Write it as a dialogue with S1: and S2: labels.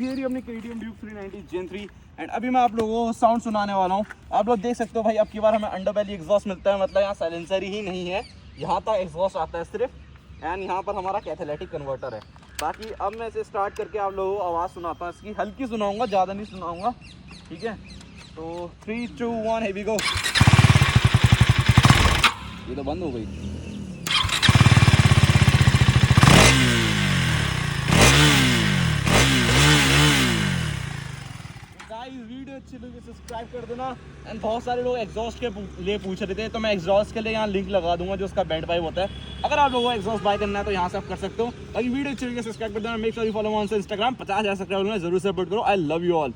S1: ये अपनी KTM Duke 390 Gen 3 and अभी मैं आप लोगों को साउंड सुनाने वाला हूँ। आप लोग देख सकते हो भाई, अब की बार हमें अंडरबेली एग्जॉस्ट मिलता है, मतलब यहाँ साइलेंसर ही नहीं है, यहाँ तक एग्जॉस्ट आता है सिर्फ, एंड यहाँ पर हमारा कैथलेटिक कन्वर्टर है। बाकी अब मैं इसे स्टार्ट करके आप लोगों को आवाज़ सुनाता हूँ, इसकी हल्की सुनाऊँगा, ज़्यादा नहीं सुनाऊँगा, ठीक है। तो 3 2 1 here we go। ये तो बंद हो गई। वीडियो अच्छी लगी सब्सक्राइब कर देना। एंड बहुत सारे लोग एग्जॉस्ट के लिए पूछ रहे थे, तो मैं एग्जॉस्ट के लिए यहाँ लिंक लगा दूंगा जो उसका बैंड पाइप होता है। अगर आप लोगों को एग्जॉस्ट बाय करना है तो यहाँ से आप कर सकते हो। बाकी वीडियो अच्छी लगी सब्सक्राइब कर देना। Make sure you follow on Instagram. 50,000 subscriber में जरूर सपोर्ट करो। I love you all.